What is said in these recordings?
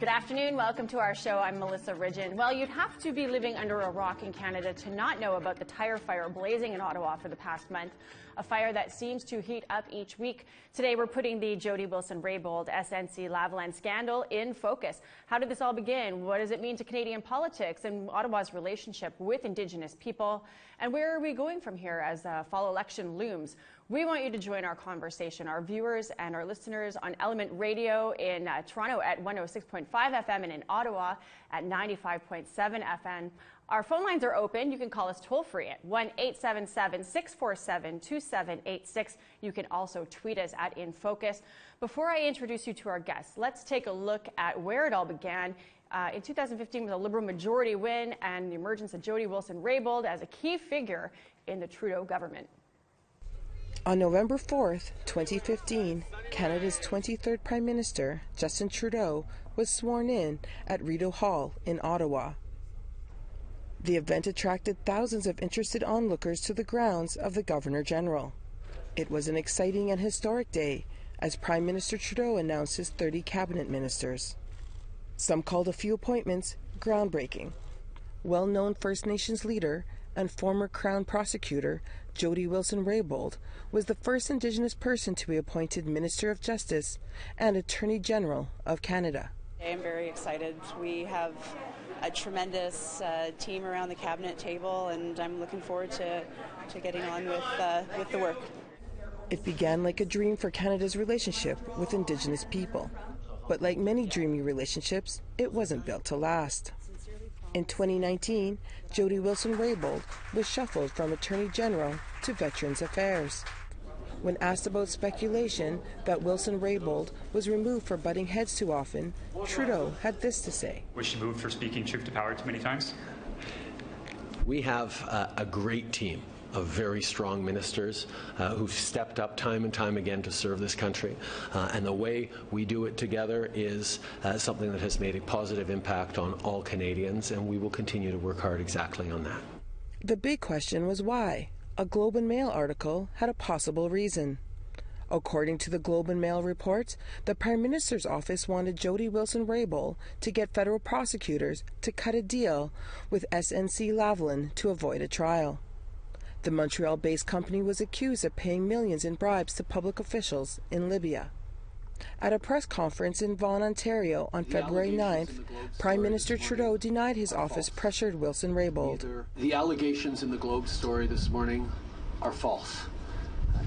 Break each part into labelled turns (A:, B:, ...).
A: Good afternoon. Welcome to our show. I'm Melissa Ridgen. Well, you'd have to be living under a rock in Canada to not know about the tire fire blazing in Ottawa for the past month, a fire that seems to heat up each week. Today, we're putting the Jody Wilson-Raybould SNC-Lavalin scandal in focus. How did this all begin? What does it mean to Canadian politics and Ottawa's relationship with Indigenous people? And where are we going from here as the fall election looms? We want you to join our conversation, our viewers and our listeners on Element Radio in Toronto at 106.5 FM and in Ottawa at 95.7 FM. Our phone lines are open. You can call us toll-free at 1-877-647-2786. You can also tweet us at InFocus. Before I introduce you to our guests, let's take a look at where it all began. In 2015, with a Liberal majority win and the emergence of Jody Wilson-Raybould as a key figure in the Trudeau government.
B: On November 4th, 2015, Canada's 23rd Prime Minister, Justin Trudeau, was sworn in at Rideau Hall in Ottawa. The event attracted thousands of interested onlookers to the grounds of the Governor-General. It was an exciting and historic day as Prime Minister Trudeau announced his 30 cabinet ministers. Some called a few appointments groundbreaking. Well-known First Nations leader and former Crown prosecutor Jody Wilson-Raybould was the first Indigenous person to be appointed Minister of Justice and Attorney General of Canada.
C: I'm very excited. We have a tremendous team around the cabinet table, and I'm looking forward to getting on with the work.
B: It began like a dream for Canada's relationship with Indigenous people. But like many dreamy relationships, it wasn't built to last. In 2019, Jody Wilson-Raybould was shuffled from Attorney General to Veterans Affairs. When asked about speculation that Wilson-Raybould was removed for butting heads too often, Trudeau had this to say.
D: Was she moved for speaking truth to power too many times?
E: We have a great team of very strong ministers who've stepped up time and time again to serve this country. And the way we do it together is something that has made a positive impact on all Canadians, and we will continue to work hard exactly on that.
B: The big question was why. A Globe and Mail article had a possible reason. According to the Globe and Mail report, the Prime Minister's office wanted Jody Wilson-Raybould to get federal prosecutors to cut a deal with SNC-Lavalin to avoid a trial. The Montreal-based company was accused of paying millions in bribes to public officials in Libya. At a press conference in Vaughan, Ontario on February 9th, Prime Minister Trudeau denied his office pressured Wilson-Raybould.
F: The allegations in the Globe story this morning are false.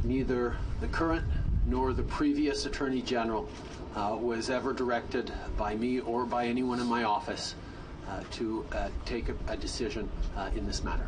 F: Neither the current nor the previous Attorney General was ever directed by me or by anyone in my office to take a decision in this matter.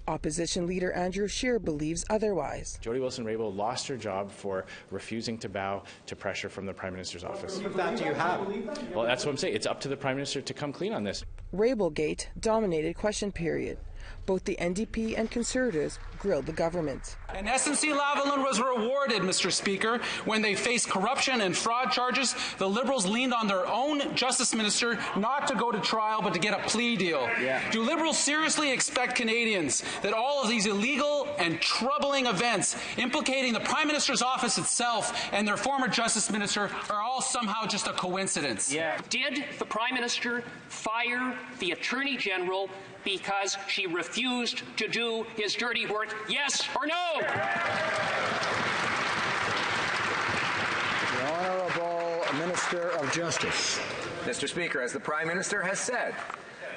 B: Opposition leader Andrew Scheer believes otherwise.
G: Jody Wilson-Raybould lost her job for refusing to bow to pressure from the Prime Minister's office.
H: What proof of that do you have?
G: Well, that's what I'm saying. It's up to the Prime Minister to come clean on this.
B: Raybould-gate dominated question period. Both the NDP and Conservatives grilled the government.
I: And SNC-Lavalin was rewarded, Mr. Speaker. When they faced corruption and fraud charges, the Liberals leaned on their own Justice Minister not to go to trial but to get a plea deal. Do Liberals seriously expect Canadians that all of these illegal and troubling events implicating the Prime Minister's office itself and their former Justice Minister are all somehow just a coincidence?
J: Did the Prime Minister fire the Attorney General because she refused to do his dirty work? Yes or no?
K: The Honourable Minister of Justice.
L: Mr. Speaker, as the Prime Minister has said,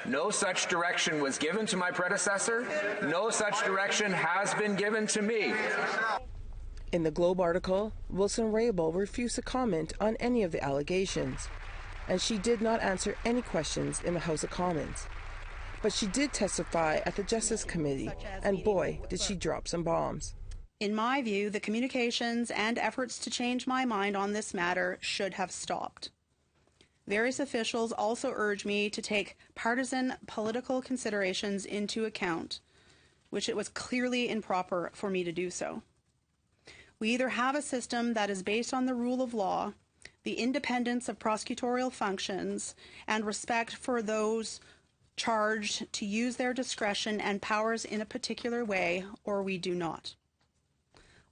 L: no such direction was given to my predecessor. No such direction has been given to me.
B: In the Globe article, Wilson-Raybould refused to comment on any of the allegations, and she did not answer any questions in the House of Commons. But she did testify at the Justice Committee, and boy, did she drop some bombs.
M: In my view, the communications and efforts to change my mind on this matter should have stopped. Various officials also urged me to take partisan political considerations into account, which it was clearly improper for me to do so. We either have a system that is based on the rule of law, the independence of prosecutorial functions, and respect for those charged to use their discretion and powers in a particular way, or we do not.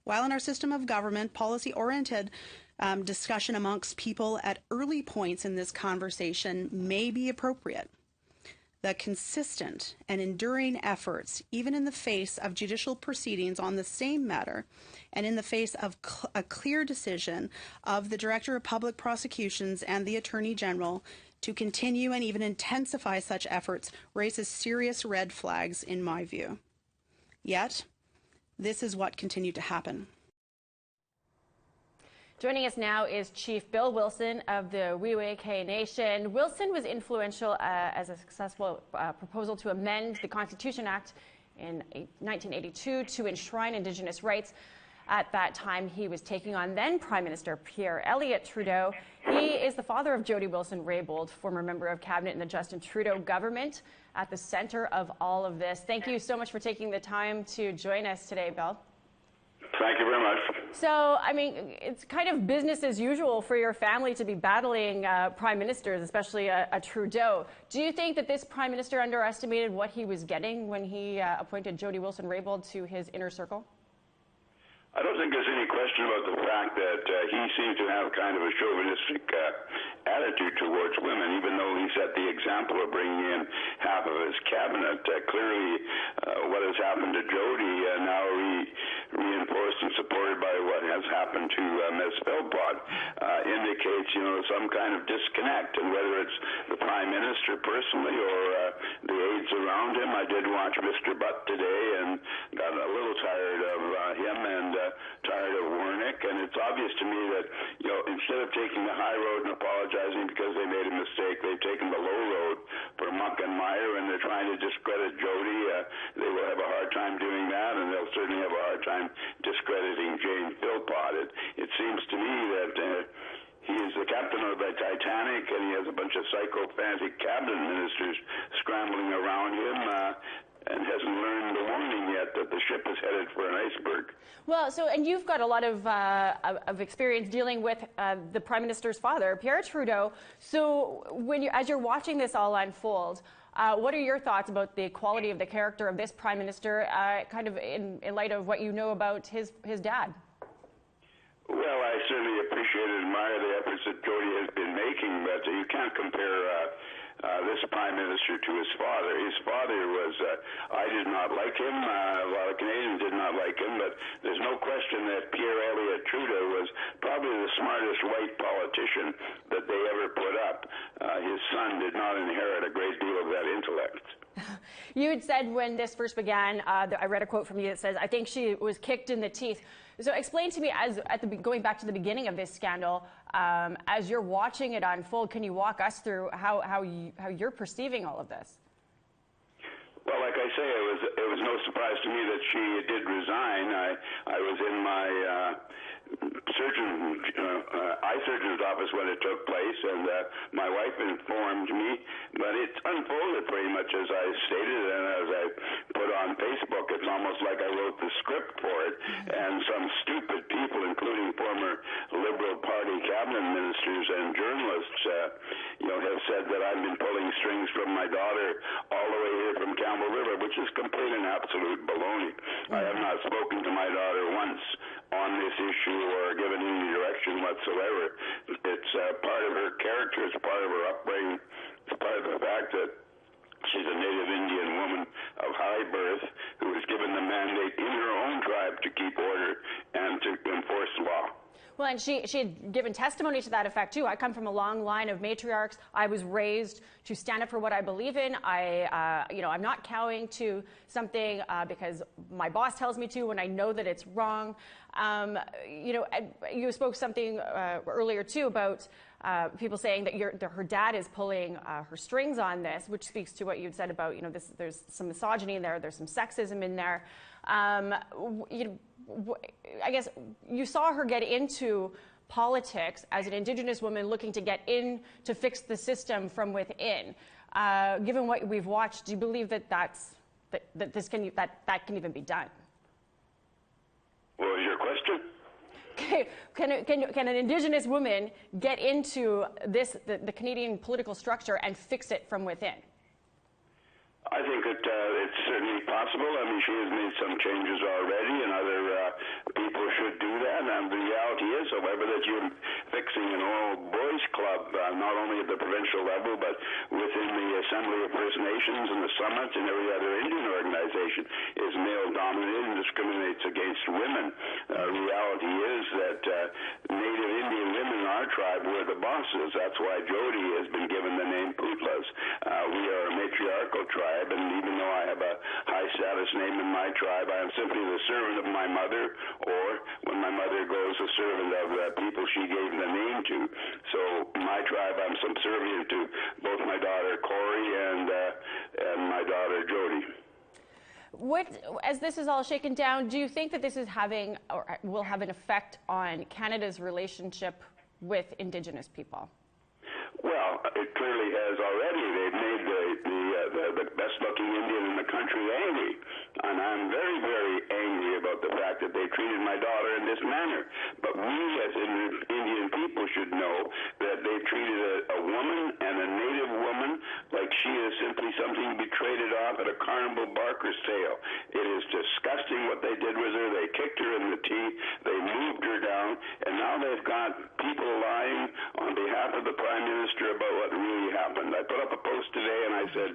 M: While in our system of government, policy-oriented discussion amongst people at early points in this conversation may be appropriate. The consistent and enduring efforts, even in the face of judicial proceedings on the same matter, and in the face of a clear decision of the Director of Public Prosecutions and the Attorney General to continue and even intensify such efforts, raises serious red flags in my view. Yet, this is what continued to happen.
A: Joining us now is Chief Bill Wilson of the Wee-Wee-Kay Nation. Wilson was influential as a successful proposal to amend the Constitution Act in 1982 to enshrine Indigenous rights. At that time, he was taking on then Prime Minister Pierre Elliott Trudeau. He is the father of Jody Wilson-Raybould, former member of Cabinet in the Justin Trudeau government, at the center of all of this. Thank you so much for taking the time to join us today, Bill.
H: Thank you very much.
A: So, I mean, it's kind of business as usual for your family to be battling prime ministers, especially a Trudeau. Do you think that this prime minister underestimated what he was getting when he appointed Jody Wilson-Raybould to his inner circle?
H: I don't think there's any question about the fact that he seems to have kind of a chauvinistic attitude towards women, even though he set the example of bringing in half of his cabinet. Clearly, what has happened to Jody, now reinforced and supported by what has happened to Ms. Philpott, indicates, some kind of disconnect. And whether it's the Prime Minister personally or the aides around him, I did watch Mr. Butts today and got a little tired of him and tired of Wernick, and it's obvious to me that, instead of taking the high road and apologizing because they made a mistake, they've taken the low road for Muck and Meyer, and they're trying to discredit Jody. They will have a hard time doing that, and they'll certainly have a hard time discrediting Jane Philpott. It seems to me that he is the captain of the Titanic, and he has a bunch of psychopathic cabinet ministers scrambling around him, and hasn't learned the warning yet that the ship is headed for an iceberg.
A: Well, and you've got a lot of experience dealing with the Prime Minister's father, Pierre Trudeau. So as you're watching this all unfold, what are your thoughts about the quality of the character of this Prime Minister, kind of in light of what you know about his dad?
H: Well, I certainly appreciate and admire the efforts that Jody has been making, but you can't compare this Prime Minister to his father. His father was, I did not like him, a lot of Canadians did not like him, but there's no question that Pierre Elliott Trudeau was probably the smartest white politician that they ever put up. His son did not inherit a great deal of that intellect.
A: You had said when this first began, I read a quote from you that says, I think she was kicked in the teeth. So explain to me, going back to the beginning of this scandal, as you're watching it unfold, can you walk us through how you're perceiving all of this?
H: Well, like I say, it was no surprise to me that she did resign. I was in my eye surgeon's office when it took place, and my wife informed me, but it's unfolded pretty much as I stated, and as I put on Facebook. It's almost like I wrote the script for it, and some stupid people, including former Liberal Party cabinet ministers and journalists, have said that I've been pulling strings from my daughter all the way here from Campbell River, which is complete and absolute baloney. I have not spoken to my daughter once on this issue or given any direction whatsoever. It's part of her character, it's part of her upbringing, it's part of the fact that she's a Native Indian woman of high birth who was given the mandate in her own tribe to keep order and to enforce law.
A: Well, and she had given testimony to that effect, too. I come from a long line of matriarchs. I was raised to stand up for what I believe in. I'm not cowing to something because my boss tells me to when I know that it's wrong. You spoke something earlier, too, about people saying that her dad is pulling her strings on this, which speaks to what you'd said about, there's some misogyny in there, there's some sexism in there. I guess you saw her get into politics as an Indigenous woman looking to get in to fix the system from within. Given what we've watched, do you believe that that can even be done?
H: What was your question?
A: Okay, can an Indigenous woman get into the Canadian political structure and fix it from within?
H: I think it's certainly possible. I mean, she has made some changes already, and other people people should do that, and the reality is, however, that you're fixing an old boys club, not only at the provincial level, but within the Assembly of First Nations and the Summit and every other Indian organization, is male-dominated and discriminates against women. Reality is that Native Indian women in our tribe were the bosses. That's why Jody has been given the name Putlas. We are a matriarchal tribe, and even though I have a high-status name in my tribe, I am simply the servant of my mother, or when my mother goes, a servant of the people she gave the name to. So my tribe, I'm subservient to both my daughter Corey and my daughter Jody.
A: As this is all shaken down, do you think that this is having or will have an effect on Canada's relationship with Indigenous people?
H: Well, it clearly has already. They've made the best-looking Indian in the country angry. And I'm very, very angry about the fact that they treated my daughter in this manner. But we as Indian people should know that they've treated a woman and a Native woman like she is simply something to be traded off at a carnival barker sale. It is disgusting what they did with her. They kicked her in the teeth. They moved her down. And now they've got people lying on behalf of the Prime Minister about what really happened. I put up a post today and I said,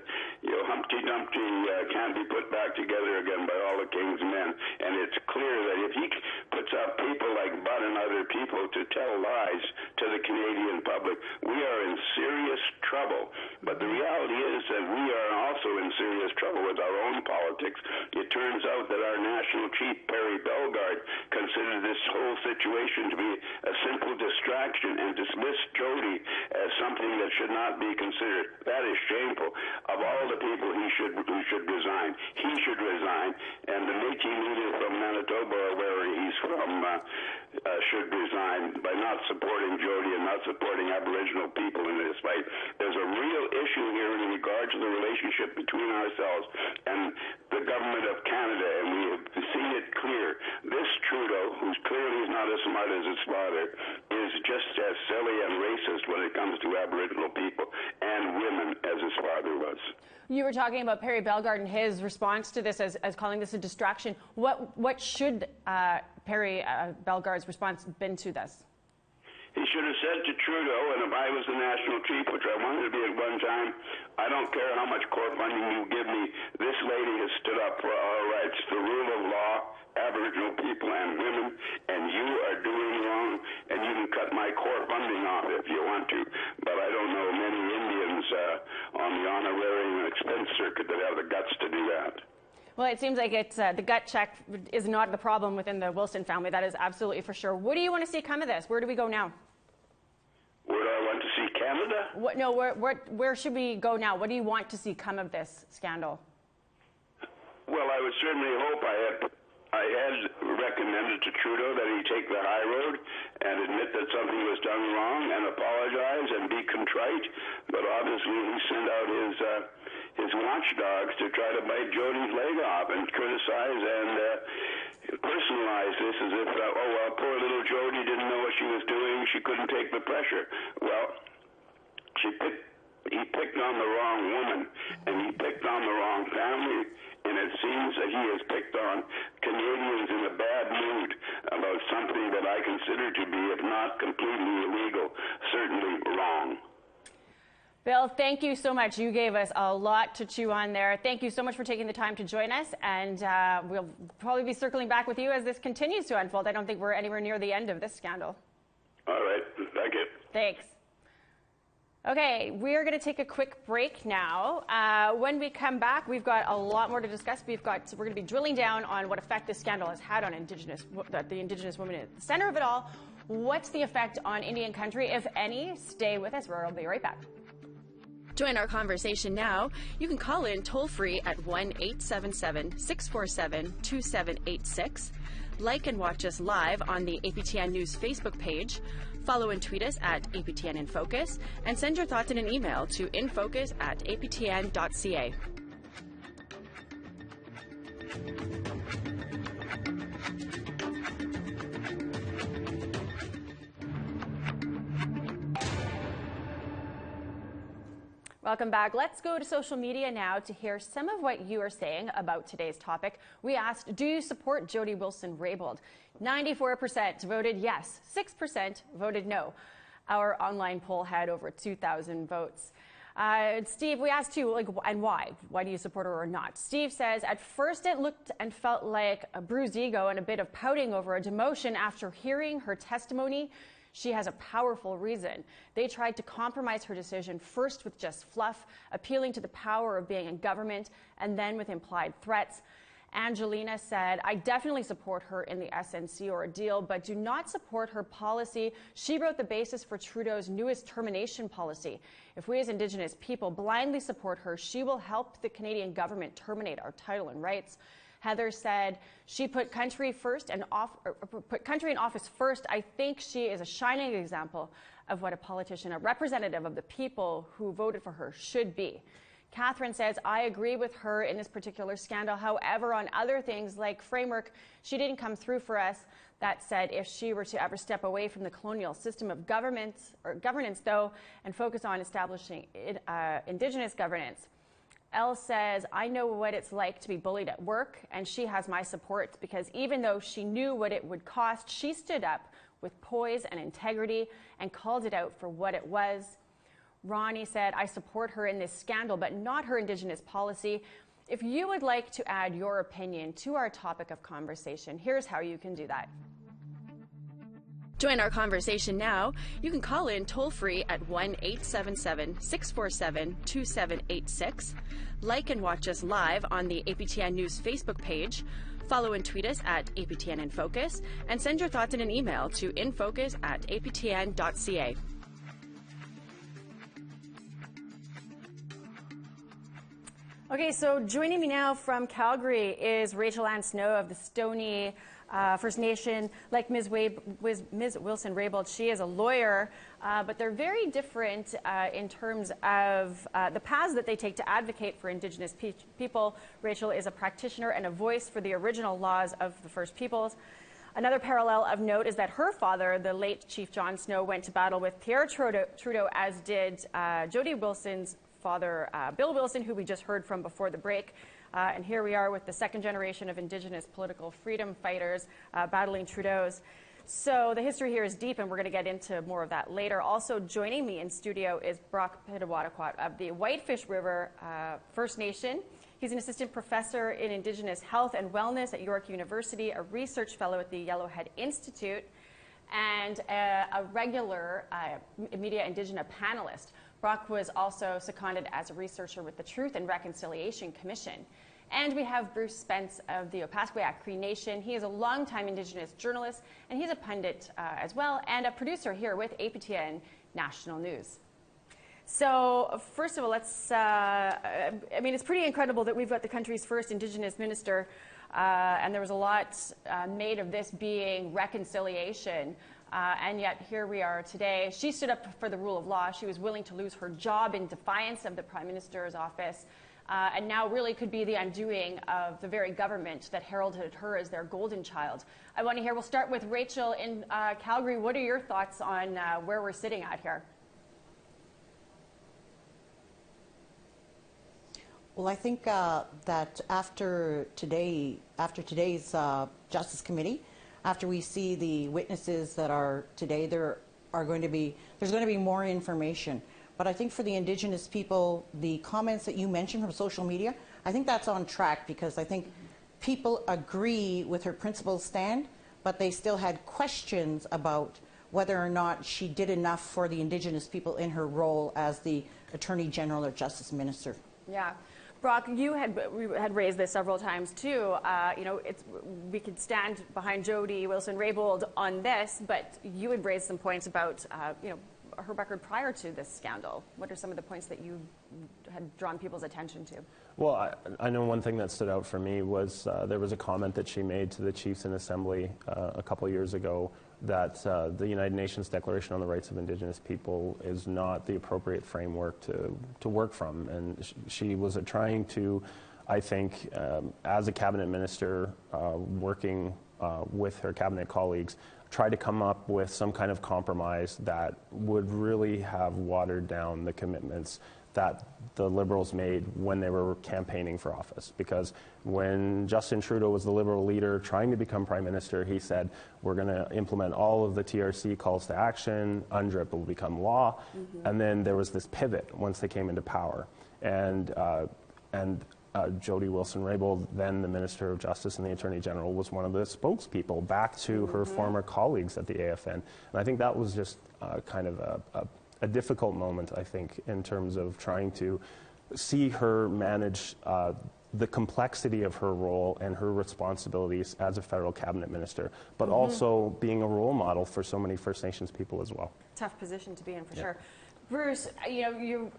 H: Humpty Dumpty can't be put back together again by all the king's men. And it's clear that if he puts up people like Butt and other people to tell lies to the Canadian public, we are in serious trouble. But the reality is that we are also in serious trouble with our own politics. It turns out that our national chief, Perry Bellegarde, considered this whole situation to be a simple distraction and dismissed Jody as something that should not be considered. That is shameful. Of all the people who should resign, he should resign, and the Métis leader from Manitoba, or where he's from, should resign by not supporting Jody and not supporting Aboriginal people in this fight. There's a real issue here in regard to the relationship between ourselves and the government of Canada, and we have seen it clear. This Trudeau, who's clearly not as smart as his father, is just as silly and racist when it comes to Aboriginal people and women as his father was.
A: You were talking about Perry Bellegarde and his response to this as calling this a distraction. What should Perry Bellegarde's response been to this?
H: He should have said to Trudeau, and if I was the national chief, which I wanted to be at one time, I don't care how much core funding you give me, this lady has stood up for our rights, the rule of law, Aboriginal people and women, and you are doing wrong, and you can cut my core funding off if you want to. But I don't know many Indians on the honorary and expense circuit that have the guts to do that.
A: Well, it seems like it's the gut check is not the problem within the Wilson family. That is absolutely for sure. What do you want to see come of this? Where do we go now?
H: Where do I want to see Canada?
A: Where should we go now? What do you want to see come of this scandal?
H: Well, I would certainly hope I had recommended to Trudeau that he take the high road and admit that something was done wrong and apologize and be contrite. But obviously he sent out his watchdogs to try to bite Jody's leg off and criticize and personalize this as if, oh, well, poor little Jody didn't know what she was doing. She couldn't take the pressure. Well, he picked on the wrong woman, and he picked on the wrong family, and it seems that he has picked on Canadians in a bad mood about something that I consider to be, if not completely illegal, certainly wrong.
A: Bill, thank you so much. You gave us a lot to chew on there. Thank you so much for taking the time to join us, and we'll probably be circling back with you as this continues to unfold. I don't think we're anywhere near the end of this scandal.
H: All right. Thank you.
A: Thanks. Okay, we're going to take a quick break now. When we come back, we've got a lot more to discuss. We're going to be drilling down on what effect this scandal has had on the Indigenous women at the center of it all. What's the effect on Indian country, if any? Stay with us. We'll be right back.
N: Join our conversation now. You can call in toll-free at 1-877-647-2786. Like and watch us live on the APTN News Facebook page. Follow and tweet us at APTN InFocus. And send your thoughts in an email to infocus@aptn.ca.
A: Welcome back. Let's go to social media now to hear some of what you are saying about today's topic. We asked, do you support Jody Wilson-Raybould? 94% voted yes, 6% voted no. Our online poll had over 2,000 votes. Steve, we asked you, and why? Why do you support her or not? Steve says, at first it looked and felt like a bruised ego and a bit of pouting over a demotion. After hearing her testimony, she has a powerful reason. They tried to compromise her decision, first with just fluff, appealing to the power of being in government, and then with implied threats. Angelina said, I definitely support her in the SNC ordeal, but do not support her policy. She wrote the basis for Trudeau's newest termination policy. If we as Indigenous people blindly support her, she will help the Canadian government terminate our title and rights. Heather said she put country first and put country in office first. I think she is a shining example of what a politician, a representative of the people who voted for her, should be. Catherine says, I agree with her in this particular scandal. However, on other things like framework, she didn't come through for us. That said, if she were to ever step away from the colonial system of governance, though, and focus on establishing Indigenous governance. Elle says, I know what it's like to be bullied at work, and she has my support because even though she knew what it would cost, she stood up with poise and integrity and called it out for what it was. Ronnie said, I support her in this scandal, but not her Indigenous policy. If you would like to add your opinion to our topic of conversation, here's how you can do that.
N: Join our conversation now. You can call in toll-free at 1-877-647-2786. Like and watch us live on the APTN News Facebook page. Follow and tweet us at APTN InFocus, and send your thoughts in an email to infocus@aptn.ca.
A: Okay, so joining me now from Calgary is Rachel Ann Snow of the Stoney First Nation. Like Ms. Wilson-Raybould, she is a lawyer, but they're very different in terms of the paths that they take to advocate for Indigenous people. Rachel is a practitioner and a voice for the original laws of the First Peoples. Another parallel of note is that her father, the late Chief John Snow, went to battle with Pierre Trudeau, as did Jody Wilson's father, Bill Wilson, who we just heard from before the break. And here we are with the second generation of Indigenous political freedom fighters battling Trudeau's. So the history here is deep, and we're going to get into more of that later. Also joining me in studio is Brock Pitawataquat of the Whitefish River First Nation. He's an assistant professor in Indigenous health and wellness at York University, a research fellow at the Yellowhead Institute, and a regular Media Indigena panelist. Brock was also seconded as a researcher with the Truth and Reconciliation Commission. And we have Bruce Spence of the Opaskwayak Cree Nation. He is a longtime Indigenous journalist, and he's a pundit as well, and a producer here with APTN National News. So first of all, let's, I mean, it's pretty incredible that we've got the country's first Indigenous minister, and there was a lot made of this being reconciliation. And yet here we are today. She stood up for the rule of law. She was willing to lose her job in defiance of the Prime Minister's office, and now really could be the undoing of the very government that heralded her as their golden child. I want to hear, we'll start with Rachel in Calgary. What are your thoughts on where we're sitting at here?
O: Well, I think that after today's Justice Committee, after we see the witnesses that are today, there's going to be more information. But I think for the Indigenous people, the comments that you mentioned from social media, I think that's on track, because I think people agree with her principled stand, but they still had questions about whether or not she did enough for the Indigenous people in her role as the Attorney General or Justice Minister.
A: Yeah. Brock, we had raised this several times too. You know, we could stand behind Jody Wilson-Raybould on this, but you had raised some points about you know, her record prior to this scandal. What are some of the points that you had drawn people's attention to?
P: Well, I know one thing that stood out for me was there was a comment that she made to the Chiefs in Assembly a couple of years ago that the United Nations Declaration on the Rights of Indigenous People is not the appropriate framework to work from. And she was trying to, I think, as a cabinet minister, working with her cabinet colleagues, try to come up with some kind of compromise that would really have watered down the commitments that the Liberals made when they were campaigning for office. Because when Justin Trudeau was the Liberal leader trying to become Prime Minister, he said, we're going to implement all of the TRC calls to action, UNDRIP will become law. And then there was this pivot once they came into power. And Jody Wilson-Raybould, then the Minister of Justice and the Attorney General, was one of the spokespeople back to her former colleagues at the AFN. And I think that was just kind of a difficult moment, I think, in terms of trying to see her manage the complexity of her role and her responsibilities as a federal cabinet minister, but also being a role model for so many First Nations people as well.
A: Tough position to be in, for sure. Bruce,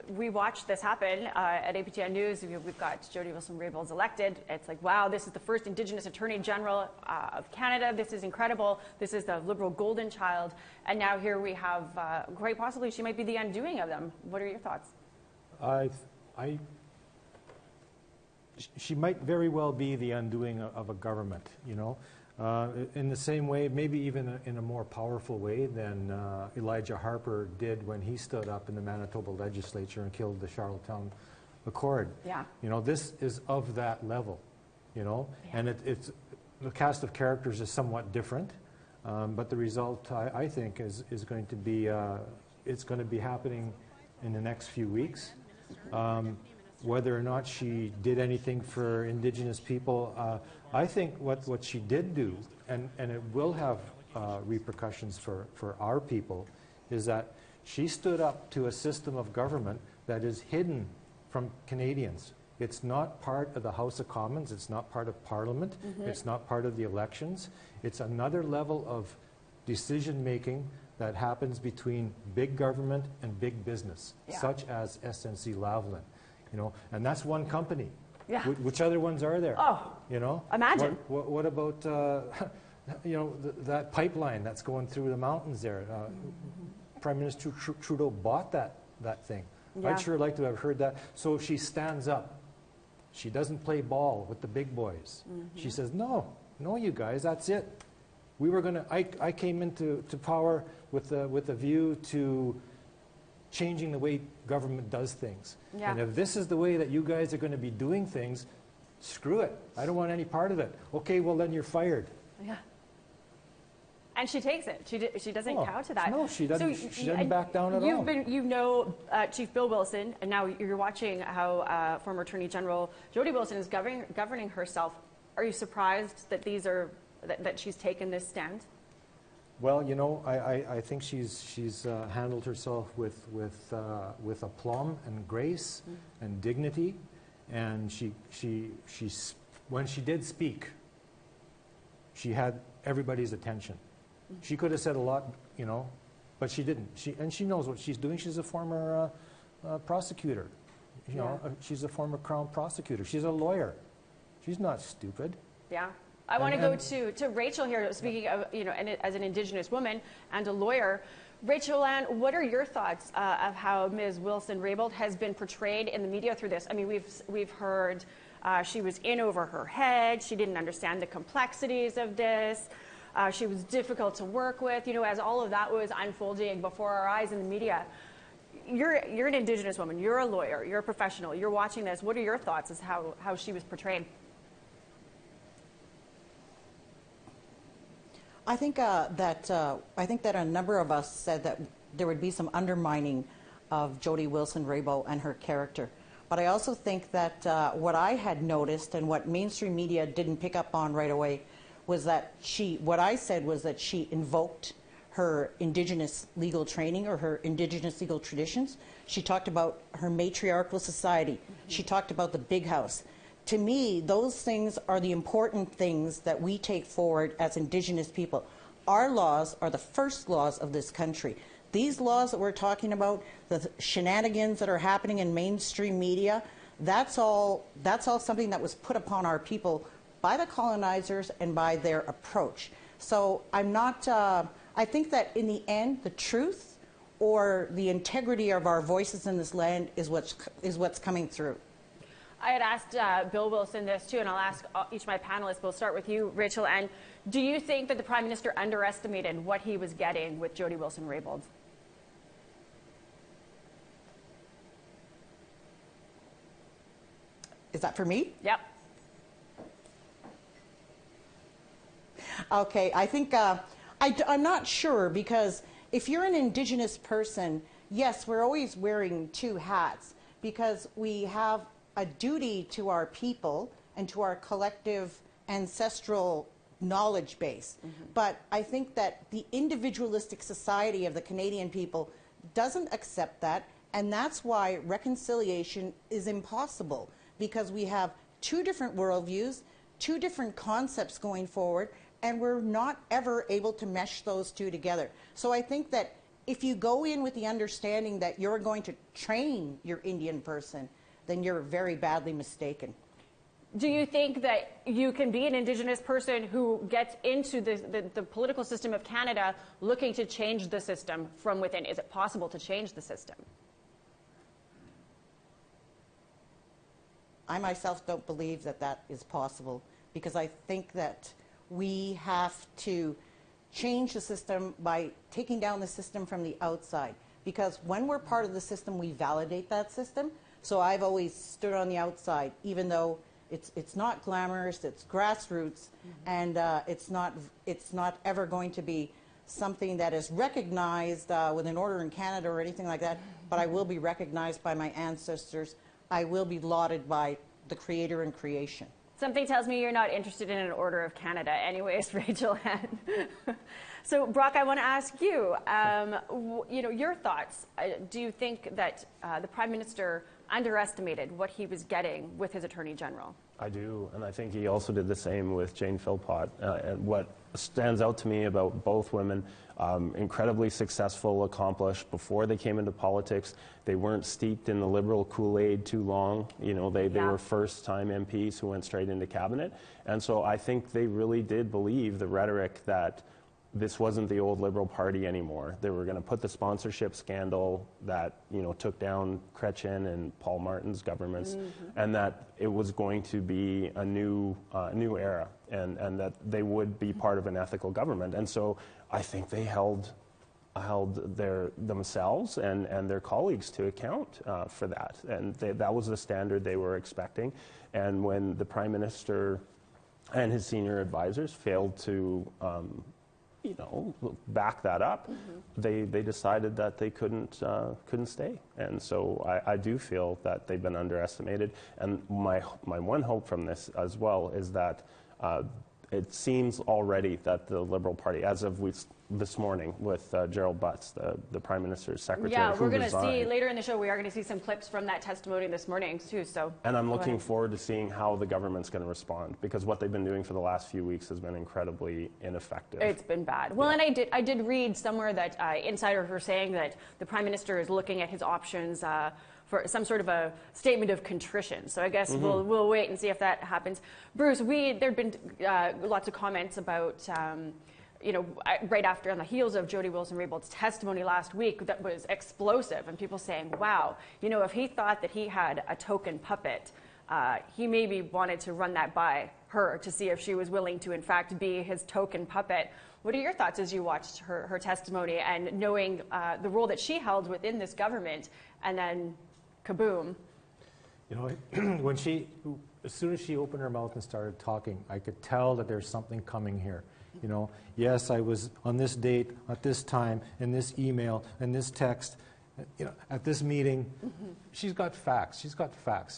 A: we watched this happen at APTN News. We've got Jody Wilson-Raybould's elected. It's like, wow, this is the first Indigenous Attorney General of Canada. This is incredible. This is the Liberal golden child. And now here we have, quite possibly, she might be the undoing of them. What are your thoughts?
Q: She might very well be the undoing of a government, in the same way, maybe even in a more powerful way than Elijah Harper did when he stood up in the Manitoba legislature and killed the Charlottetown Accord.
A: Yeah.
Q: This is of that level, and it's the cast of characters is somewhat different, but the result, I think, is going to be it's going to be happening in the next few weeks. Whether or not she did anything for Indigenous people, I think what she did do, and it will have repercussions for our people, is that she stood up to a system of government that is hidden from Canadians. It's not part of the House of Commons, it's not part of Parliament, it's not part of the elections. It's another level of decision-making that happens between big government and big business, such as SNC-Lavalin. And that's one company.
A: Yeah.
Q: Which other ones are there?
A: Oh, imagine.
Q: What about, that pipeline that's going through the mountains there? Prime Minister Trudeau bought that thing.
A: Yeah.
Q: I'd sure like to have heard that. So she stands up. She doesn't play ball with the big boys. She says, no, you guys, that's it. We were going to, I came into power with a view to changing the way government does things.
A: Yeah.
Q: And if this is the way that you guys are going to be doing things, screw it. I don't want any part of it. Okay, well then you're fired.
A: Yeah. And she takes it. She doesn't cow to that.
Q: No, she doesn't.
A: So,
Q: she doesn't back down at all.
A: Chief Bill Wilson, and now you're watching how former Attorney General Jody Wilson is governing herself. Are you surprised that that she's taken this stand?
Q: Well, I think she's handled herself with aplomb and grace and dignity, and she's when she did speak, she had everybody's attention. She could have said a lot, but she didn't. She knows what she's doing. She's a former prosecutor. She's a former Crown prosecutor. She's a lawyer. She's not stupid.
A: Yeah. I want to go to Rachel here, speaking of, as an Indigenous woman and a lawyer. Rachel Ann, what are your thoughts of how Ms. Wilson-Raybould has been portrayed in the media through this? I mean, we've heard she was in over her head. She didn't understand the complexities of this. She was difficult to work with, as all of that was unfolding before our eyes in the media. You're an Indigenous woman. You're a lawyer. You're a professional. You're watching this. What are your thoughts as how she was portrayed?
O: I think that a number of us said that there would be some undermining of Jody Wilson-Raybould and her character. But I also think that what I had noticed and what mainstream media didn't pick up on right away was that what I said was that she invoked her Indigenous legal training or her Indigenous legal traditions. She talked about her matriarchal society. She talked about the big house. To me, those things are the important things that we take forward as Indigenous people. Our laws are the first laws of this country. These laws that we're talking about, the shenanigans that are happening in mainstream media, that's all something that was put upon our people by the colonizers and by their approach. So I'm not, I think that in the end, the truth or the integrity of our voices in this land is what's coming through.
A: I had asked Bill Wilson this too, and I'll ask each of my panelists. We'll start with you, Rachel. And do you think that the Prime Minister underestimated what he was getting with Jody Wilson-Raybould?
O: Is that for me?
A: Yep.
O: Okay, I think, I'm not sure, because if you're an Indigenous person, yes, we're always wearing two hats, because we have a duty to our people and to our collective ancestral knowledge base. But I think that the individualistic society of the Canadian people doesn't accept that, and that's why reconciliation is impossible, because we have two different worldviews, two different concepts going forward, and we're not ever able to mesh those two together. So I think that if you go in with the understanding that you're going to train your Indian person, then you're very badly mistaken.
A: Do you think that you can be an Indigenous person who gets into the political system of Canada looking to change the system from within? Is it possible to change the system?
O: I myself don't believe that that is possible, because I think that we have to change the system by taking down the system from the outside. Because when we're part of the system, we validate that system. So I've always stood on the outside, even though it's not glamorous, it's grassroots, and it's not ever going to be something that is recognized with an order in Canada or anything like that, but I will be recognized by my ancestors. I will be lauded by the Creator and creation.
A: Something tells me you're not interested in an Order of Canada anyways, Rachel. So, Brock, I want to ask you, your thoughts. Do you think that the Prime Minister underestimated what he was getting with his Attorney General?
P: I do, and I think he also did the same with Jane Philpott. And what stands out to me about both women, incredibly successful, accomplished before they came into politics. They weren't steeped in the Liberal Kool-Aid too long. You know, they were first-time MPs who went straight into cabinet. And so I think they really did believe the rhetoric that this wasn't the old Liberal Party anymore. They were going to put the sponsorship scandal that, took down Chrétien and Paul Martin's governments, and that it was going to be a new era, and that they would be part of an ethical government. And so I think they held themselves and their colleagues to account for that. And that was the standard they were expecting. And when the Prime Minister and his senior advisors failed to back that up, they decided that they couldn't stay. And so I do feel that they've been underestimated. And my one hope from this as well is that it seems already that the Liberal Party, as of this morning with Gerald Butts, the Prime Minister's secretary,
A: yeah, we're going to
P: resigned.
A: see later in the show. We are going to see some clips from that testimony this morning too. So,
P: and I'm looking forward to seeing how the government's going to respond, because what they've been doing for the last few weeks has been incredibly ineffective.
A: It's been bad. Well, and I did read somewhere that insiders were saying that the Prime Minister is looking at his options for some sort of a statement of contrition. So I guess we'll wait and see if that happens. Bruce, there'd been lots of comments about. Right after, on the heels of Jody Wilson-Raybould's testimony last week, that was explosive, and people saying, wow, if he thought that he had a token puppet, he maybe wanted to run that by her to see if she was willing to, in fact, be his token puppet. What are your thoughts as you watched her testimony and knowing the role that she held within this government, and then kaboom?
Q: As soon as she opened her mouth and started talking, I could tell that there's something coming here. Yes, I was on this date, at this time, in this email, in this text, at this meeting. She's got facts.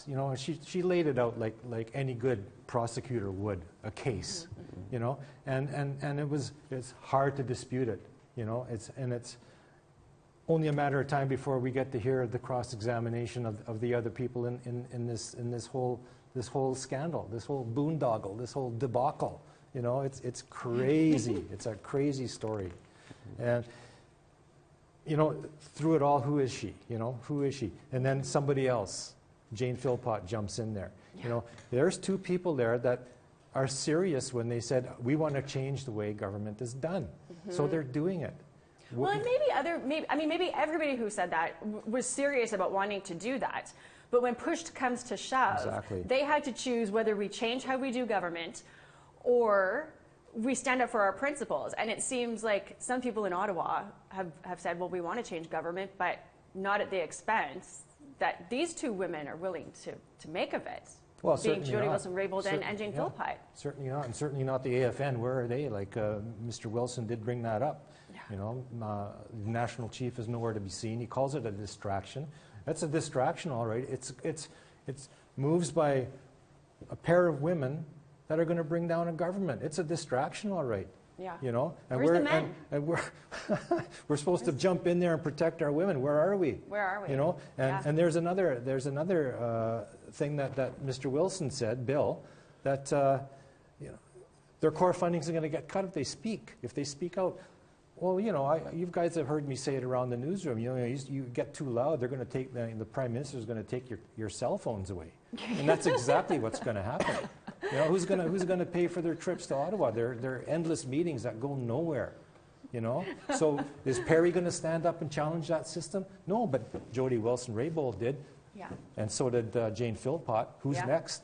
Q: And she laid it out like any good prosecutor would, a case. And it's hard to dispute it. It's only a matter of time before we get to hear the cross-examination of the other people in this whole scandal, this whole boondoggle, this whole debacle. It's crazy. It's a crazy story. And, through it all, who is she? Who is she? And then somebody else, Jane Philpott, jumps in there. Yeah. There's two people there that are serious when they said, we want to change the way government is done. So they're doing it.
A: Well, and maybe everybody who said that was serious about wanting to do that. But when push comes to shove, they had to choose whether we change how we do government or we stand up for our principles. And it seems like some people in Ottawa have said, well, we want to change government, but not at the expense that these two women are willing to make of it.
Q: Well,
A: being Jody
Q: not.
A: Wilson-Raybould and Jane Philpott.
Q: Certainly not, and certainly not the AFN. Where are they? Like Mr. Wilson did bring that up. Yeah. You know, the national chief is nowhere to be seen. He calls it a distraction. That's a distraction, all right. It's moves by a pair of women that are going to bring down a government. It's a distraction, all right. Yeah. You know, and
A: Where's the men?
Q: And we're we're supposed to jump in there and protect our women. Where are we?
A: Where are we?
Q: You know, and there's another thing that Mr. Wilson said, Bill, that you know, their core fundings are going to get cut if they speak out. Well, you know, you guys have heard me say it around the newsroom. You know, you get too loud, they're going to take the Prime Minister is going to take your cell phones away, and that's exactly what's going to happen. You know, who's going to pay for their trips to Ottawa? They're endless meetings that go nowhere. You know, so is Perry going to stand up and challenge that system? No, but Jody Wilson-Raybould did. Yeah. And so did Jane Philpott. Who's next?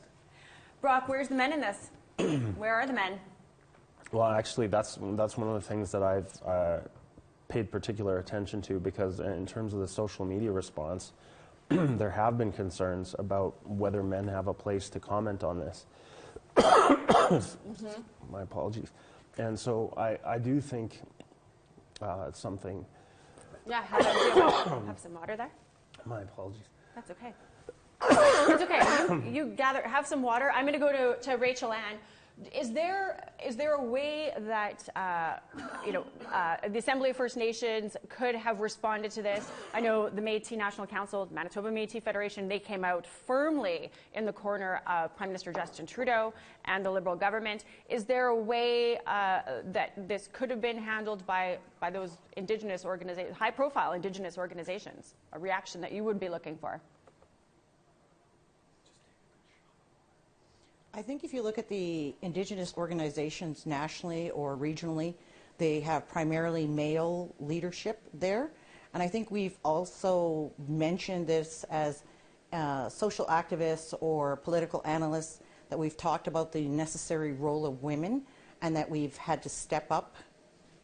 A: Brock, where's the men in this? Where are the men?
P: Well, actually, that's one of the things that I've paid particular attention to, because in terms of the social media response, there have been concerns about whether men have a place to comment on this. My apologies. And so I do think it's something...
A: Yeah, have some water there.
P: My apologies.
A: That's okay. It's okay. You gather, have some water. I'm going to go to Rachel Ann. Is there a way that the Assembly of First Nations could have responded to this? I know the Métis National Council, Manitoba Métis Federation, they came out firmly in the corner of Prime Minister Justin Trudeau and the Liberal government. Is there a way that this could have been handled by those Indigenous organizations, high-profile Indigenous organizations? A reaction that you would be looking for?
O: I think if you look at the Indigenous organizations nationally or regionally, they have primarily male leadership there. And I think we've also mentioned this as social activists or political analysts, that we've talked about the necessary role of women and that we've had to step up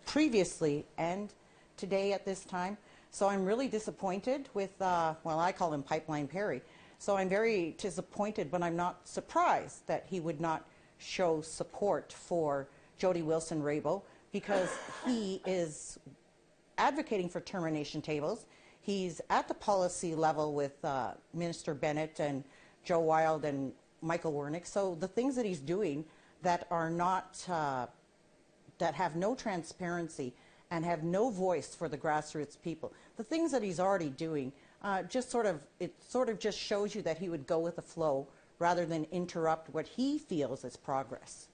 O: previously and today at this time. So I'm really disappointed with, well, I call him Pipeline Perry. So I'm very disappointed, but I'm not surprised that he would not show support for Jody Wilson-Raybould, because he is advocating for termination tables. He's at the policy level with Minister Bennett and Joe Wild and Michael Wernick. So the things that he's doing that are not, that have no transparency and have no voice for the grassroots people, the things that he's already doing, it sort of just shows you that he would go with the flow rather than interrupt what he feels is progress.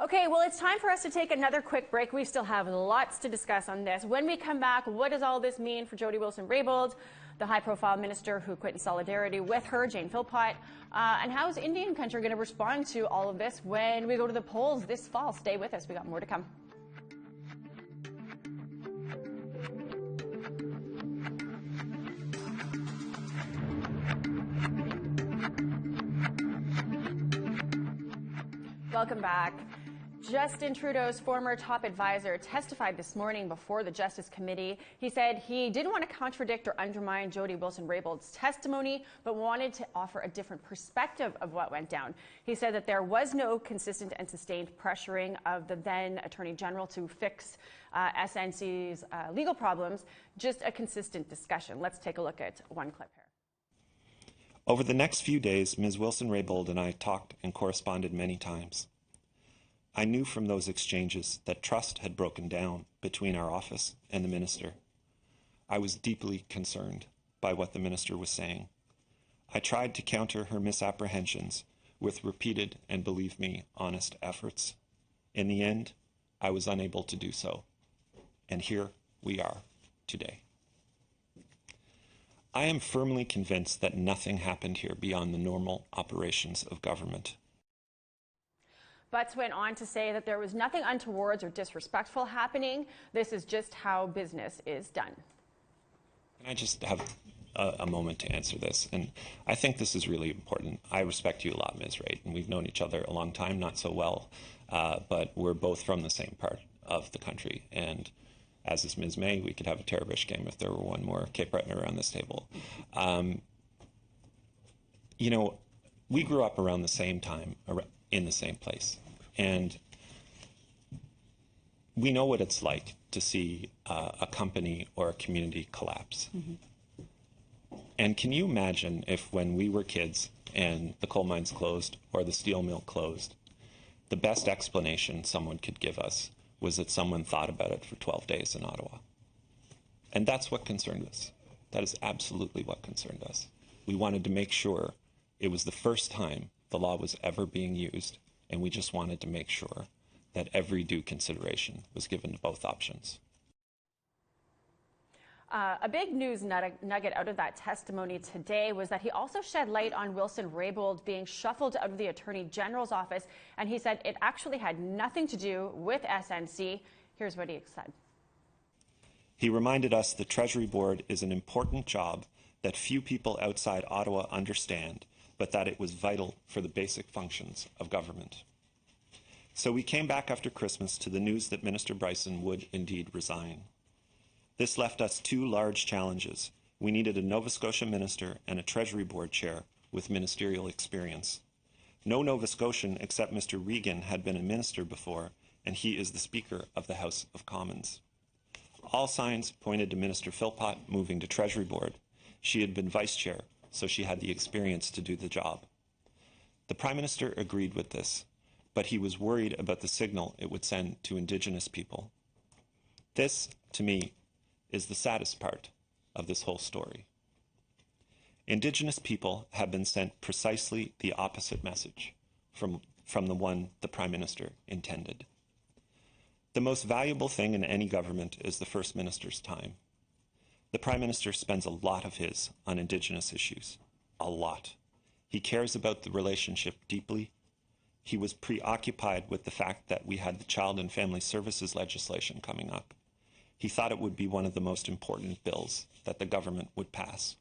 A: Okay, well, it's time for us to take another quick break. We still have lots to discuss on this. When we come back, what does all this mean for Jody Wilson-Raybould, the high-profile minister who quit in solidarity with her, Jane Philpott, and how is Indian country going to respond to all of this when we go to the polls this fall? Stay with us. We got more to come. Welcome back. Justin Trudeau's former top advisor testified this morning before the Justice Committee. He said he didn't want to contradict or undermine Jody Wilson-Raybould's testimony, but wanted to offer a different perspective of what went down. He said that there was no consistent and sustained pressuring of the then Attorney General to fix SNC's legal problems, just a consistent discussion. Let's take a look at one clip here.
R: Over the next few days, Ms. Wilson-Raybould and I talked and corresponded many times. I knew from those exchanges that trust had broken down between our office and the minister. I was deeply concerned by what the minister was saying. I tried to counter her misapprehensions with repeated and, believe me, honest efforts. In the end, I was unable to do so. And here we are today. I am firmly convinced that nothing happened here beyond the normal operations of government.
A: Butts went on to say that there was nothing untoward or disrespectful happening. This is just how business is done.
R: Can I just have a moment to answer this? And I think this is really important. I respect you a lot, Ms. Raitt, and we've known each other a long time, not so well, but we're both from the same part of the country. And as is Ms. May, we could have a Terrorbish game if there were one more Cape Breton around this table. you know, we grew up around the same time, in the same place. And we know what it's like to see a company or a community collapse. And can you imagine if when we were kids and the coal mines closed or the steel mill closed, the best explanation someone could give us was that someone thought about it for 12 days in Ottawa. And that's what concerned us. That is absolutely what concerned us. We wanted to make sure it was the first time the law was ever being used, and we just wanted to make sure that every due consideration was given to both options.
A: A big news nugget out of that testimony today was that he also shed light on Wilson-Raybould being shuffled out of the Attorney General's office, and he said it actually had nothing to do with SNC. Here's what he said.
R: He reminded us the Treasury Board is an important job that few people outside Ottawa understand, but that it was vital for the basic functions of government. So we came back after Christmas to the news that Minister Bryson would indeed resign. This left us two large challenges. We needed a Nova Scotia minister and a Treasury Board chair with ministerial experience. No Nova Scotian except Mr. Regan had been a minister before, and he is the Speaker of the House of Commons. All signs pointed to Minister Philpott moving to Treasury Board. She had been vice chair, so she had the experience to do the job. The Prime Minister agreed with this, but he was worried about the signal it would send to Indigenous people. This, to me, is the saddest part of this whole story. Indigenous people have been sent precisely the opposite message from the one the Prime Minister intended. The most valuable thing in any government is the First Minister's time. The Prime Minister spends a lot of his on Indigenous issues. A lot. He cares about the relationship deeply. He was preoccupied with the fact that we had the Child and Family Services legislation coming up. He thought it would be one of the most important bills that the government would pass.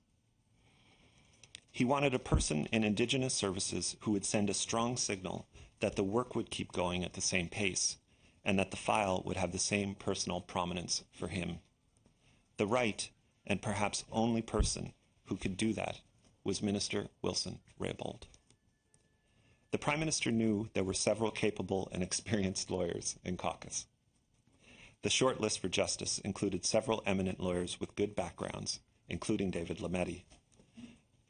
R: He wanted a person in Indigenous services who would send a strong signal that the work would keep going at the same pace and that the file would have the same personal prominence for him. The right, and perhaps only person who could do that, was Minister Wilson-Raybould. The Prime Minister knew there were several capable and experienced lawyers in caucus. The short list for justice included several eminent lawyers with good backgrounds, including David Lametti.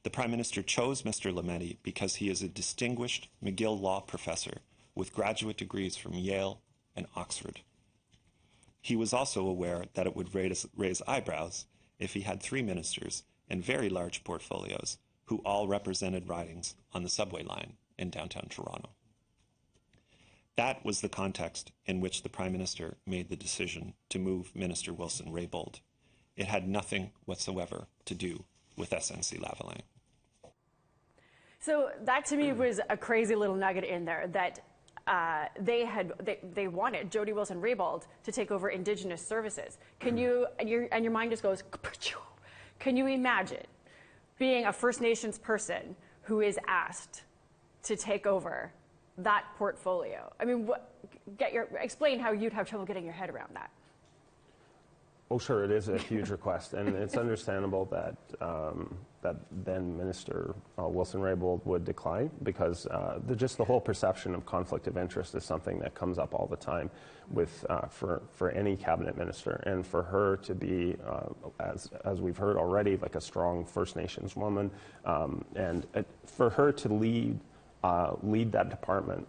R: The Prime Minister chose Mr. Lametti because he is a distinguished McGill Law professor with graduate degrees from Yale and Oxford. He was also aware that it would raise eyebrows if he had three ministers and very large portfolios who all represented ridings on the subway line in downtown Toronto. That was the context in which the Prime Minister made the decision to move Minister Wilson-Raybould. It had nothing whatsoever to do with SNC-Lavalin.
A: So that to me was a crazy little nugget in there that they wanted Jody Wilson-Raybould to take over Indigenous services. Can you, and your mind just goes, can you imagine being a First Nations person who is asked to take over that portfolio? I mean, explain how you'd have trouble getting your head around that.
P: Oh, sure, it is a huge request, and it's understandable that that then Minister Wilson-Raybould would decline, because just the whole perception of conflict of interest is something that comes up all the time with for any cabinet minister, and for her to be, as we've heard already, like a strong First Nations woman, and for her to lead that department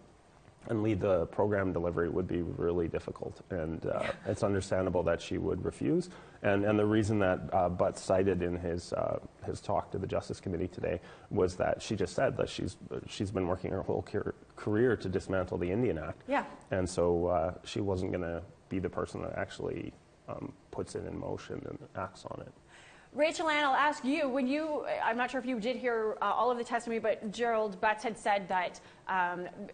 P: and lead the program delivery would be really difficult, and it's understandable that she would refuse. And the reason that Butts cited in his talk to the Justice Committee today was that she just said that she's been working her whole career to dismantle the Indian Act.
A: Yeah.
P: And so she wasn't going to be the person that actually puts it in motion and acts on it.
A: Rachel Ann, I'll ask you, when I'm not sure if you did hear all of the testimony, but Gerald Butts had said that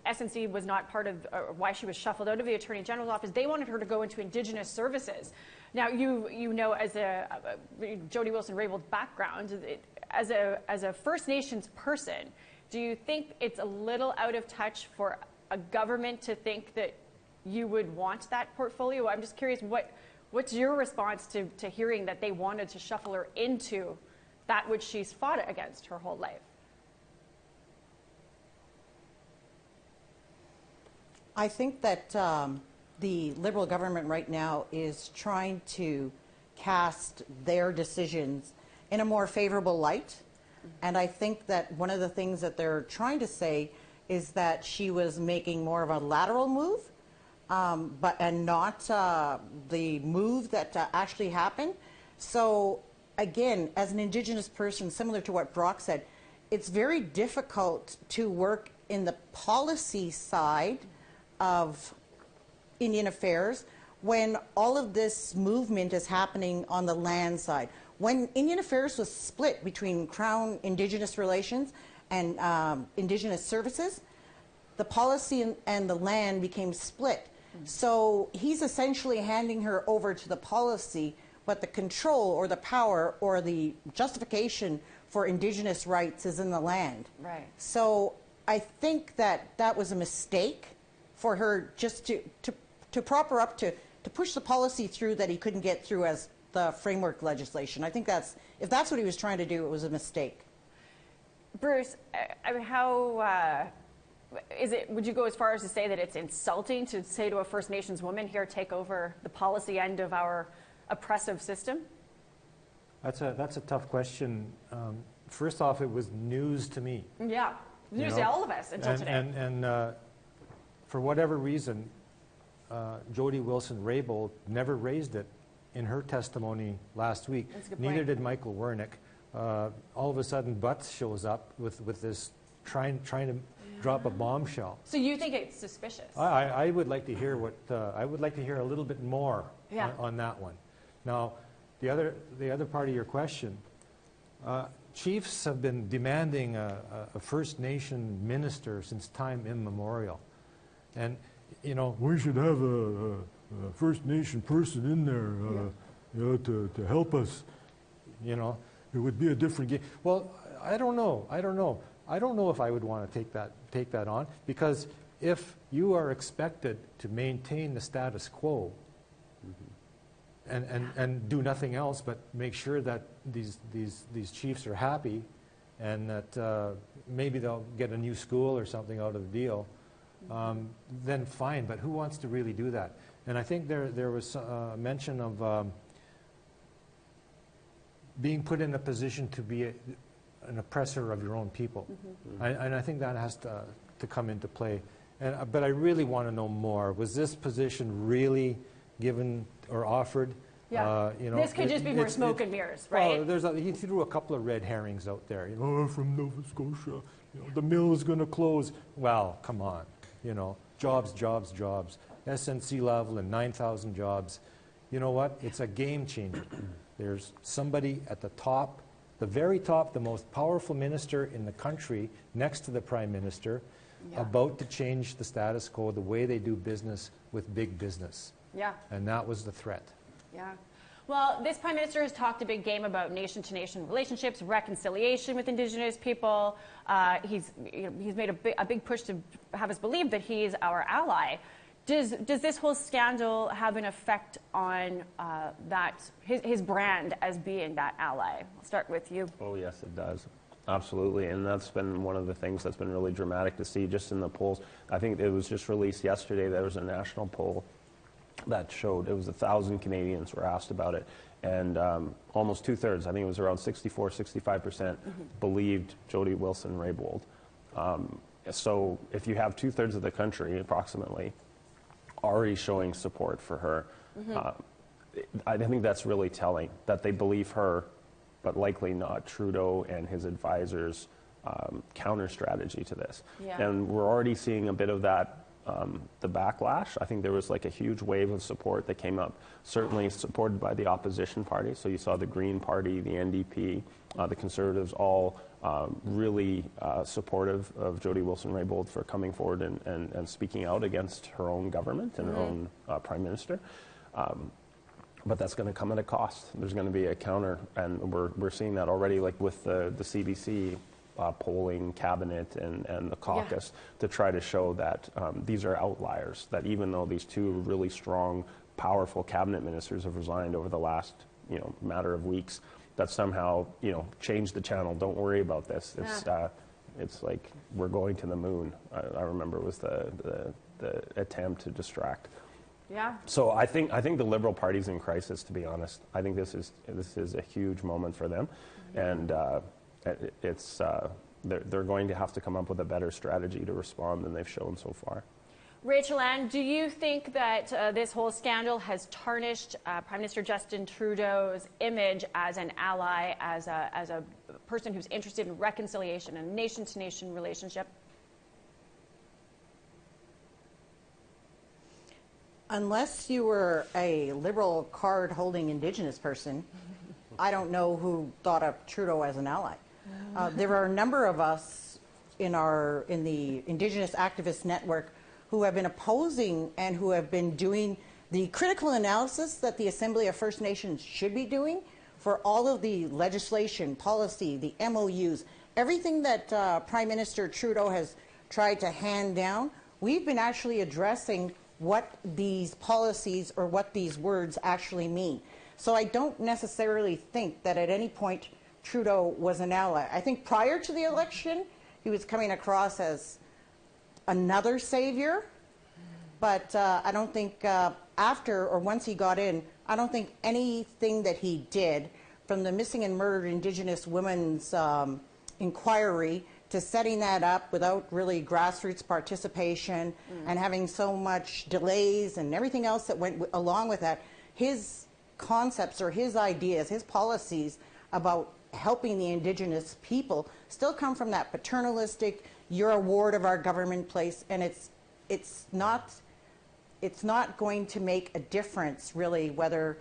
A: SNC was not part of why she was shuffled out of the Attorney General's office. They wanted her to go into Indigenous services. Now, you know, as a Jody Wilson-Raybould background, as a First Nations person, do you think it's a little out of touch for a government to think that you would want that portfolio? I'm just curious, what's your response to hearing that they wanted to shuffle her into that which she's fought against her whole life?
O: I think that the Liberal government right now is trying to cast their decisions in a more favorable light. And I think that one of the things that they're trying to say is that she was making more of a lateral move, and not the move that actually happened. So again, as an Indigenous person, similar to what Brock said, it's very difficult to work in the policy side of Indian affairs when all of this movement is happening on the land side. When Indian affairs was split between Crown Indigenous relations and Indigenous services, the policy and the land became split. So he's essentially handing her over to the policy, but the control or the power or the justification for Indigenous rights is in the land.
A: Right.
O: So I think that that was a mistake for her just to prop her up to push the policy through that he couldn't get through as the framework legislation. I think if that's what he was trying to do, it was a mistake.
A: Bruce, I mean, how is it? Would you go as far as to say that it's insulting to say to a First Nations woman, "Here, take over the policy end of our oppressive system"?
Q: That's a tough question. First off, it was news to me.
A: Yeah, news to all of us until today.
Q: And for whatever reason, Jody Wilson-Raybould never raised it in her testimony last week.
A: That's a good
Q: Neither
A: point.
Q: did Michael Wernick. All of a sudden, Butts shows up with this trying to drop a bombshell.
A: So you think it's suspicious?
Q: I would like to hear I would like to hear a little bit more on that one. Now, the other part of your question, chiefs have been demanding a First Nation minister since time immemorial, and you know, we should have a First Nation person in there, you know, to help us. You know, it would be a different game. Well, I don't know if I would want to take that on, because if you are expected to maintain the status quo and do nothing else but make sure that these chiefs are happy and that maybe they'll get a new school or something out of the deal, then fine. But who wants to really do that? And I think there was a mention of being put in a position to be an oppressor of your own people. And I think that has to come into play. But I really want to know more. Was this position really given or offered?
A: Yeah.
Q: You know,
A: this could just be more smoke and mirrors, right?
Q: Well, he threw a couple of red herrings out there. You know, from Nova Scotia, you know, the mill is going to close. Well, come on. You know, jobs. SNC-Lavalin, 9,000 jobs. You know what? It's a game changer. There's somebody at the top, the very top, the most powerful minister in the country, next to the Prime Minister, about to change the status quo, the way they do business with big business.
A: Yeah.
Q: And that was the threat.
A: Yeah. Well, this Prime Minister has talked a big game about nation-to-nation relationships, reconciliation with Indigenous people. He's made a big push to have us believe that he's our ally. Does this whole scandal have an effect on his brand as being that ally? I'll start with you.
P: Oh, yes, it does. Absolutely. And that's been one of the things that's been really dramatic to see just in the polls. I think it was just released yesterday. There was a national poll that showed it was 1,000 Canadians were asked about it. And almost two-thirds, I think it was around 65%, believed Jody Wilson-Raybould. So if you have two-thirds of the country, approximately, already showing support for her, I think that's really telling, that they believe her, but likely not Trudeau and his advisors' counter strategy to this.
A: Yeah.
P: And we're already seeing a bit of that, the backlash. I think there was like a huge wave of support that came up, certainly supported by the opposition party. So you saw the Green Party, the NDP, the Conservatives, all really supportive of Jody Wilson-Raybould for coming forward and speaking out against her own government and her own Prime Minister. But that's going to come at a cost. There's going to be a counter, and we're seeing that already, like with the CBC polling cabinet and the caucus, to try to show that these are outliers, that even though these two really strong, powerful cabinet ministers have resigned over the last matter of weeks, that somehow change the channel. Don't worry about this. It's like we're going to the moon. I remember it was the the attempt to distract.
A: Yeah.
P: So I think the Liberal Party's in crisis, to be honest. I think this is a huge moment for them, and they're going to have to come up with a better strategy to respond than they've shown so far.
A: Rachel Ann, do you think that this whole scandal has tarnished Prime Minister Justin Trudeau's image as an ally, as a person who's interested in reconciliation and nation-to-nation relationship?
O: Unless you were a Liberal card-holding Indigenous person, I don't know who thought of Trudeau as an ally. There are a number of us in the Indigenous Activist Network who have been opposing and who have been doing the critical analysis that the Assembly of First Nations should be doing for all of the legislation, policy, the MOUs, everything that Prime Minister Trudeau has tried to hand down. We've been actually addressing what these policies or what these words actually mean. So I don't necessarily think that at any point Trudeau was an ally. I think prior to the election, he was coming across as another savior, but I don't think after or once he got in, I don't think anything that he did, from the missing and murdered Indigenous women's inquiry to setting that up without really grassroots participation and having so much delays and everything else that went along with that, his concepts or his ideas, his policies about helping the Indigenous people still come from that paternalistic, you're a ward of our government place, and it's not going to make a difference really whether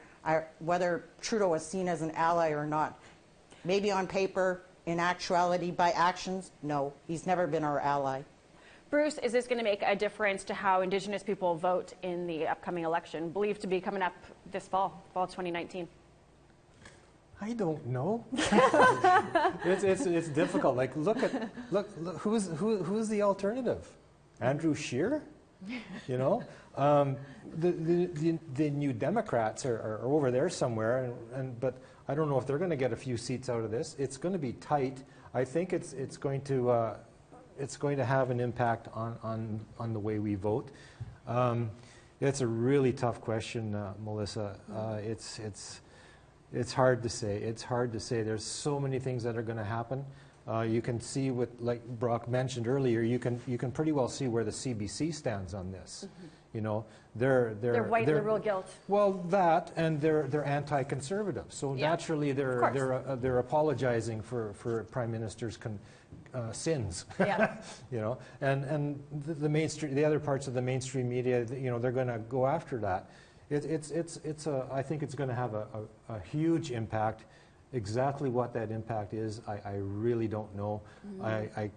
O: Trudeau is seen as an ally or not. Maybe on paper, in actuality, by actions, no, he's never been our ally.
A: Bruce, is this going to make a difference to how Indigenous people vote in the upcoming election, believed to be coming up this fall 2019?
Q: I don't know. it's difficult. Like look who's the alternative? Andrew Scheer? You know, the New Democrats are over there somewhere, but I don't know if they're going to get a few seats out of this. It's going to be tight. I think it's going to have an impact on the way we vote. It's a really tough question, Melissa. It's hard to say. It's hard to say. There's so many things that are going to happen. You can see what, like Brock mentioned earlier, you can pretty well see where the CBC stands on this. Mm-hmm. You know, they're
A: white liberal guilt.
Q: Well, that, and they're anti-conservative. So yeah, naturally they're apologizing for Prime Minister's sins. Yeah. You know, and the mainstream, the other parts of the mainstream media, you know, they're going to go after that. I think it's going to have a huge impact. Exactly what that impact is, I really don't know. Mm-hmm.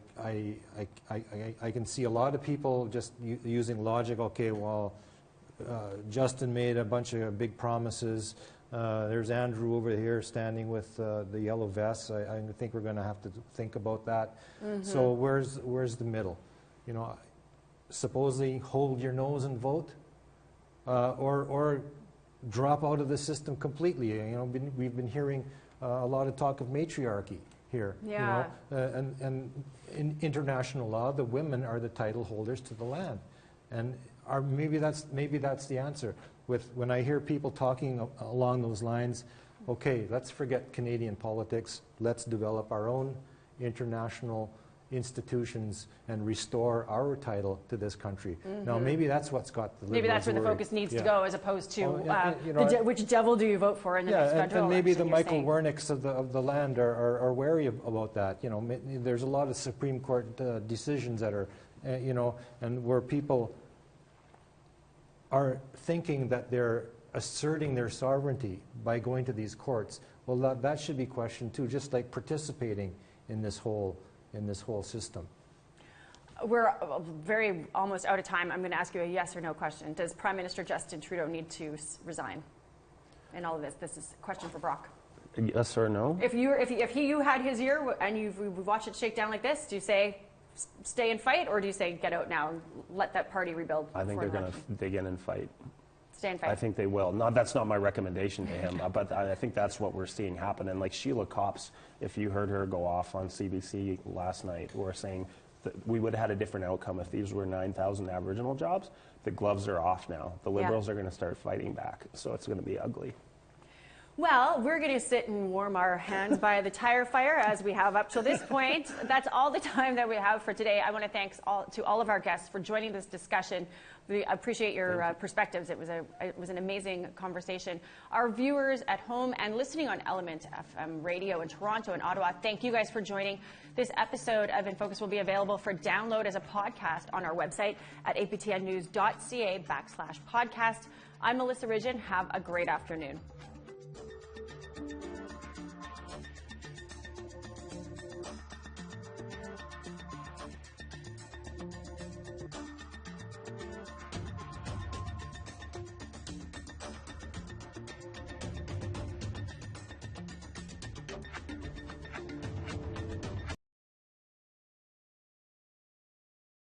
Q: I can see a lot of people just using logic. Okay, well, Justin made a bunch of big promises. There's Andrew over here standing with the yellow vests. I think we're going to have to think about that. Mm-hmm. So where's the middle? You know, supposedly hold your nose and vote, or drop out of the system completely. You know, we've been hearing a lot of talk of matriarchy here. Yeah. You know, and in international law, the women are the title holders to the land, and maybe that's the answer. When I hear people talking along those lines, okay, let's forget Canadian politics. Let's develop our own international institutions and restore our title to this country. Mm-hmm. Now, maybe that's what's got the Liberals
A: maybe that's where the focus needs to go, as opposed to which devil do you vote for in the next federal
Q: and maybe
A: election,
Q: the Michael Wernicks of the land are wary about that. You know, there's a lot of Supreme Court decisions that are, you know, and where people are thinking that they're asserting their sovereignty by going to these courts. Well, that should be questioned too, just like participating in this whole system.
A: We're very almost out of time. I'm going to ask you a yes or no question. Does Prime Minister Justin Trudeau need to resign in all of this? This is a question for Brock.
P: Yes or no?
A: If you had his ear and you've watched it shake down like this, do you say stay and fight, or do you say get out now and let that party rebuild?
P: I think they're going to dig in and fight.
A: Stay and fight.
P: I think they will. That's not my recommendation to him, but I think that's what we're seeing happen. And like Sheila Copps, if you heard her go off on CBC last night, we're saying we would have had a different outcome if these were 9,000 Aboriginal jobs. The gloves are off now. The Liberals are going to start fighting back, so it's going to be ugly.
A: Well, we're going to sit and warm our hands by the tire fire as we have up to this point. That's all the time that we have for today. I want to thank all of our guests for joining this discussion. We appreciate your perspectives. It was an amazing conversation. Our viewers at home and listening on Element FM radio in Toronto and Ottawa, thank you guys for joining. This episode of InFocus will be available for download as a podcast on our website at aptnnews.ca/podcast. I'm Melissa Ridgen. Have a great afternoon.